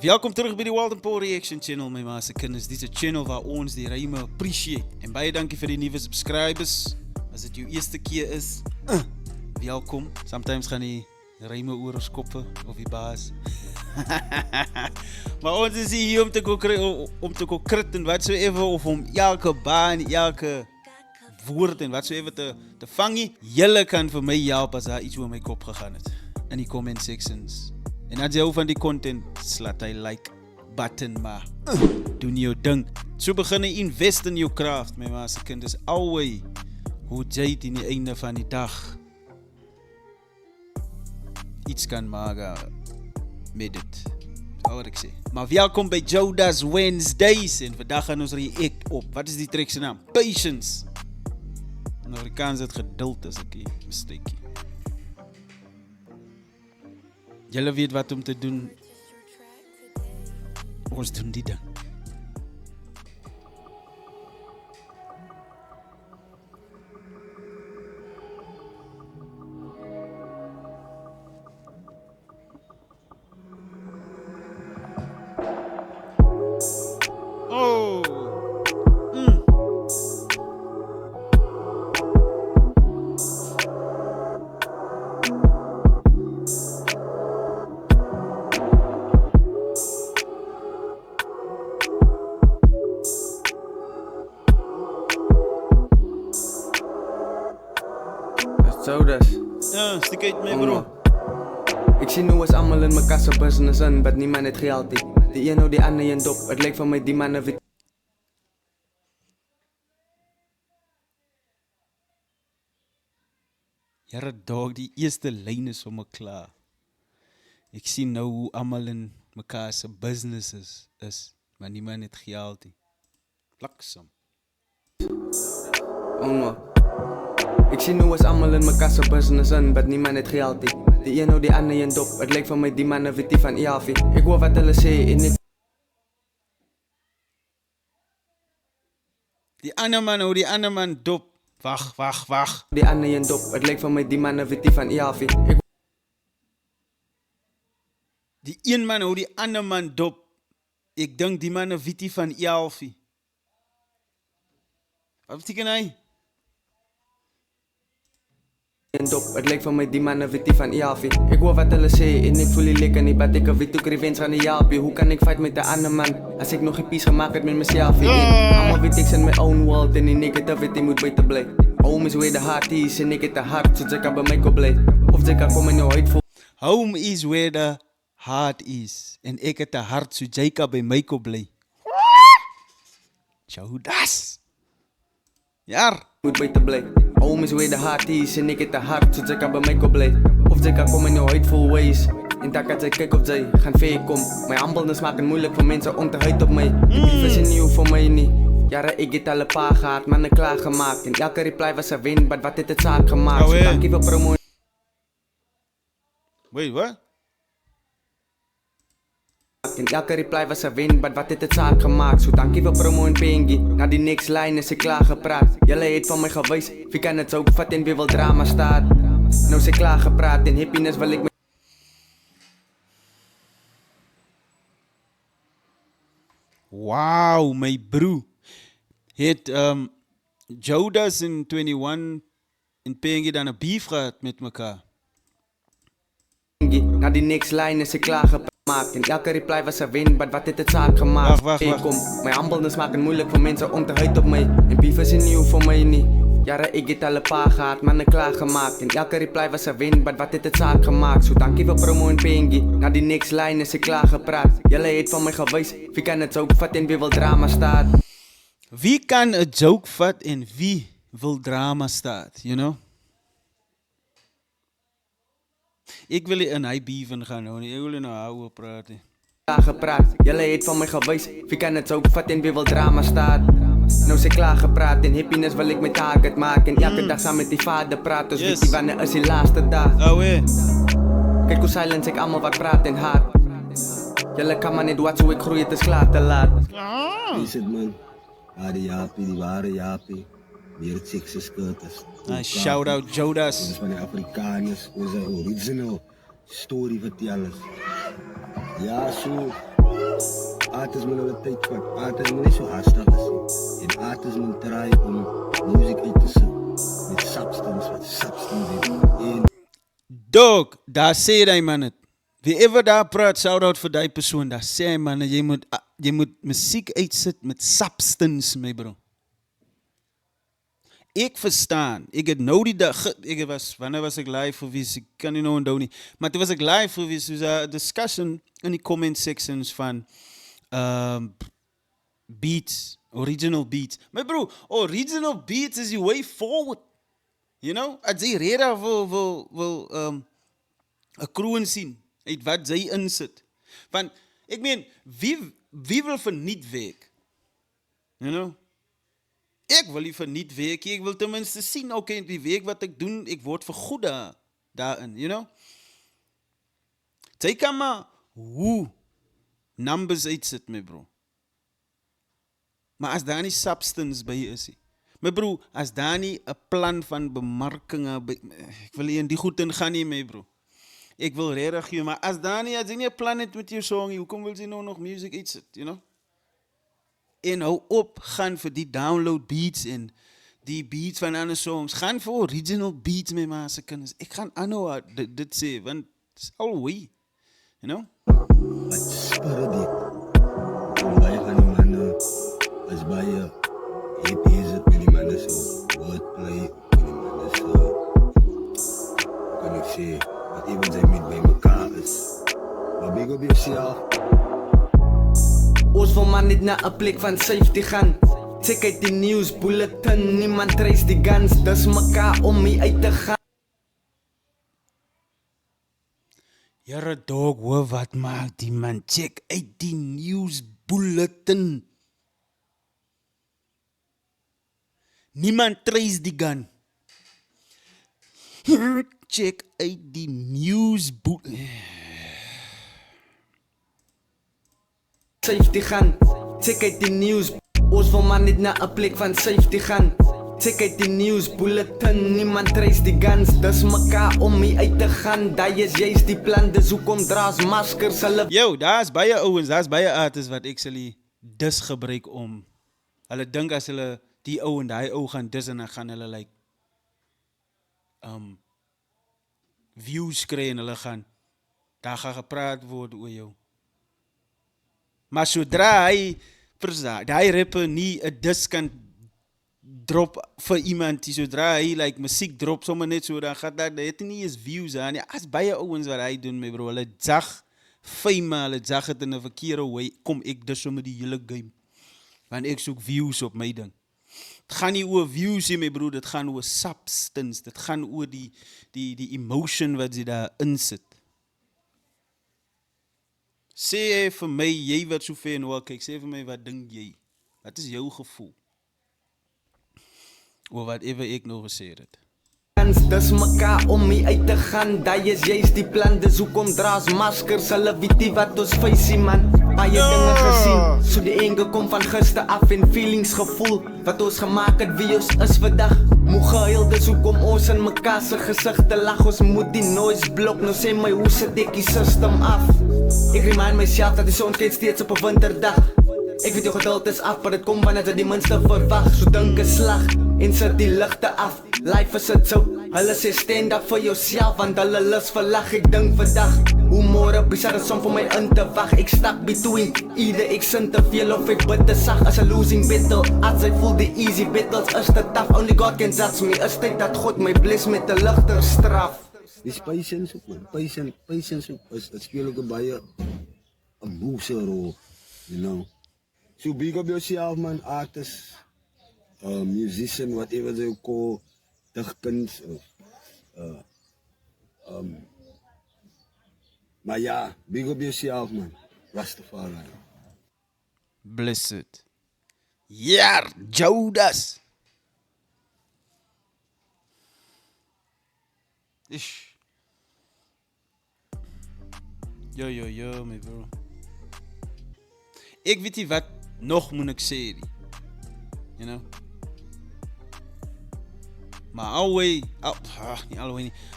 Welkom terug by die Walden Paul Reaction Channel, my ma's se kinders. Dit is 'n channel waar ons die ryme appreciate. En baie dankie vir die nuwe subscribers. As dit jou eerste keer is, welkom. Sometimes gaan die ryme oor ons koppe of die baas. Maar ons is hier om te go krit en watsoever, of om elke baan, elke woord en watsoever te vang. Julle kan vir my help as daar iets oor my kop gegaan het in die comment sections. En as jy hou van die content, slaat hy like button maar. Doen jou ding. So begin jy invest in jou craft, my ma's se kind. Is always hoe jy in die einde van die dag iets kan maak met dit. Al wat ek sê. Maar welkom by Jodas Wednesdays. En vandag gaan ons react op. Wat is die track se naam? Patience. In Afrikaans het geduld as ek nie mistake. Julle weet wat om te doen. Ons doen die ding. Oh. Jodas. Ja, stik uit my bro. Ik zie nu eens allemaal in mijn kassa business aan, maar niemand het geld niet. De een of die ander in dop, het lijkt van mij die mannen wit. Jare dog, die eerste lyn is sommer klaar. Ek sien nou hoe almal in mekaar se businesses is, maar niemand het geld nie. Plaksam. Ik zie nu eens allemaal in mijn kassa business aan, maar niemand het geld niet. De een of die ander in dop, het lijkt van mij die mannen wit die van Iafi. Ik hoor wat hulle sê en ik... Die ander man dop. Wag. Die ander in dop, het lijkt van mij die mannen wit die van Iafi. Die een man hou die ander man dop. Ek dink die man weet die van Elfie. Wat beteken hy? En dop, het lijkt van mij die mannen wit die van Iafi. Ik hoor wat hulle sê en ik voel die lekker niet, maar ik weet ook revenge gaan die Iafi. Hoe kan ik fight met de ander man, als ik nog geen piece gemaakt heb met mezelf? Allemaal weet ik in mijn own world en die negative weet die moet beter blijven. Home is where the heart is en ik het de hart, zodat ik bij mij kan blijven. Of ik kan komen in jouw huid voor. Home is where the heart is en ek het 'n hart so Jacob by my kom bly. Jodas. Ja. Moet beter blijven. Home is where the heart is en ik het de hart, zodat ik bij mij kan blijven. Of ik kan komen in jouw huid full ways. En dat kan zij kijken of zij gaan ver kom. Mijn humbleness maakt het moeilijk voor mensen om te huid op mij. Die liefde is nieuw voor mij niet. Jaren ik het al een paar gehad, mannen klaargemaakt. En elke reply was een win, maar wat heeft het zaak gemaakt? So dank je voor promo. Wait, what? En elke reply was een win, maar wat heeft het zaak gemaakt? Zo dank je voor promo en pengie. Na die next line is ik klaar gepraat. Jullie heeft van mij geweest, wie kan het zo opvatten en wie wil drama staat? Nou is ik klaar gepraat en happiness wil ik me. Wow, my bro. Het Jodas in 21 en Pengie dan 'n beef gehad met mekaar. Na die next line is ik klaar gepraat. En elke reply was een win, maar wat heeft het zaak gemaakt? Wacht. Mijn humbleness maakt het moeilijk voor mensen om te huid op mij. En beef is nieuw voor mij niet. Jaren ik het al een paar gehad, mannen klaargemaakt. En elke reply was een win, maar wat heeft het zaak gemaakt? Zo dank je voor promo en pengie. Na die next line is ik klaar gepraat. Jullie heeft van mij geweest, wie kan het zo vat en wie wil drama staat? Wie kan 'n joke vat en wie wil drama staat, you know? Ek wil nie in hy beeven gaan nou nie. Ek wil nie nou hou praat nie. Klaar gepraat, jullie heeft van mij geweest, wie kan het zo vat en wie wil drama staat? Nou is ik klaar gepraat en happiness wil ik mijn target maken. En elke dag samen met die vader praat, dus weet je wanneer is die laatste dag? Kijk hoe silence ik allemaal wat praat en haat. Jullie kan maar niet wat zo ik groei, het is klaar te laat. Is het man? Die Jaapie, die ware Jaapie. Weer het sekse skirters. Shout out Jodas. Dit is van die Afrikaners, onze original story vertellers. Ja, so. Artists moet hulle tyd vat. Artists moet nie so haastig is nie. En artists moet try om musiek uit te sit met substance, wat substance het. En Dog, daar sê hy man het. Wie ever daar praat, shout-out vir die persoon, daar sê hy man, jy moet muziek uitsit met substance, my bro. Ek verstaan, ek het nou die dag, wanneer was ek live gewees, ek kan nie nou onthou nie, maar toe was ek live gewees, soos 'n discussion in die comment sections van beats, original beats. My bro, original beats is the way forward. You know, as jy reda wil 'n kroon sien, uit wat jy insit. Want, ek meen, wie wil verniet werk? You know? Ek wil nie verniet werk, ek wil tenminste sien, okay, die werk wat ek doen, ek word vergoed daarin, you know? Jy kan maar hoe numbers uitsit, my bro. Maar as daar nie substance by is, my bro, as daar nie 'n plan van bemarking, ek wil nie in die goed ingaan nie, my bro. Ek wil regtig jy, maar as jy nie 'n plan het met jou song, hoekom wil jy nou nog music uitsit, you know? En hou op, gaan vir die download beats en die beats van ander songs, gaan vir original beats, my ma's kinders. Ek gaan aanhou dit sê, want it's all way, you know? wat spirit dit. En baie van die manne is baie happy is het met die manne so wordplay, met die manne so, kan ek sê, wat even sy met by mekaar is. Maar big op yourself. Ons wil maar net na 'n plek van safety gaan. Check uit die news bulletin, niemand trace die guns, dis mekaar om hier uit te gaan. Jare dog, hoor wat maak die man, check uit die news bulletin. Niemand trace die gun. Check uit die news bulletin. Safety gaan, check uit die news. Ons wil maar net na 'n plek van safety gaan. Check uit die news bulletin, niemand trace die guns, dis mekaar om hier uit te gaan. Daai is juist die plan, dis hoekom draas maskers hulle. Yo, daar's baie ouens, daar's baie artists wat actually dis gebruik om. Hulle dink as hulle die ou en daai ou gaan dis en dan gaan hulle like views kry en hulle gaan daar gaan gepraat word oor jou. Maar sodra hy daai rapper nie 'n dis kan drop vir iemand, sodra hy like musiek drop sommer net so, dan gaan dat het nie eens views aan nie. As baie ouens wat hy doen, my bro, hulle jag fame, hulle jag het in 'n verkeerde way, kom ek dus sommer die hele game. Want ek soek views op my ding. Het gaan nie oor views nie, my bro, dit gaan oor substance, dit gaan oor die emotion wat jy daar insit. Sê vir my, jy wat so ver nou kyk, sê vir my, wat dink jy? Wat is jou gevoel? Oor whatever ek nou gesê het. Dis mekaar om hier uit te gaan, daai is juist die plan, dis hoekom draas maskers, hulle weet nie wat ons facey man. Baie dinge gesien, so die enge kom van gister af en feelings gevoel, wat ons gemaak het wie ons is vandag. Moeg gehuil, dis hoekom ons in mekaar se gesigte lag, ons moet die noise blok, nou sê my hoe sit ek die system af. Ek remind myself dat die son skyn steeds op 'n winterdag. Ek weet jou geduld is af, maar dit kom wanneer jy die minste verwag. So dink 'n slag en sit die ligte af. Life is it so, hulle sê stand up vir jouself, want hulle lus vir lag. Ek dink vandag, hoe môre bizarre som vir my in te wag. Ek stuck between, either ek sin te veel of ek bid te sag. As a losing battle, as I voel the easy battles is te tough. Only God can judge me, is tyd dat God my bless met 'n ligter straf. Dis patience ook, man. Patience ook is speel ook 'n baie 'n boose rol, you know. So big up yourself, man, artist, musician, whatever they call, digkuns, maar ja, big up yourself, man, Rastafari. Blessed. Ja, Judas. Ish. Yo, my bro. Ek weet nie wat nog moet ek sê nie. You know? Maar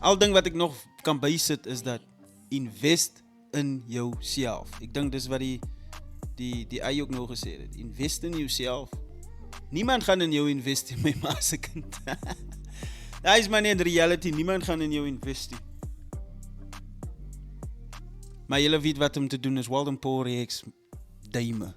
al ding wat ek nog kan bysit is dat invest in jouself. Ek dink dis wat die die Ai ook nou gesê het. Invest in yourself. Niemand gaan in jou invest in my ma se kind. Daar is maar net reality. Niemand gaan in jou invest. Maar julle weet wat om te doen is Walden Paul Reeks duime.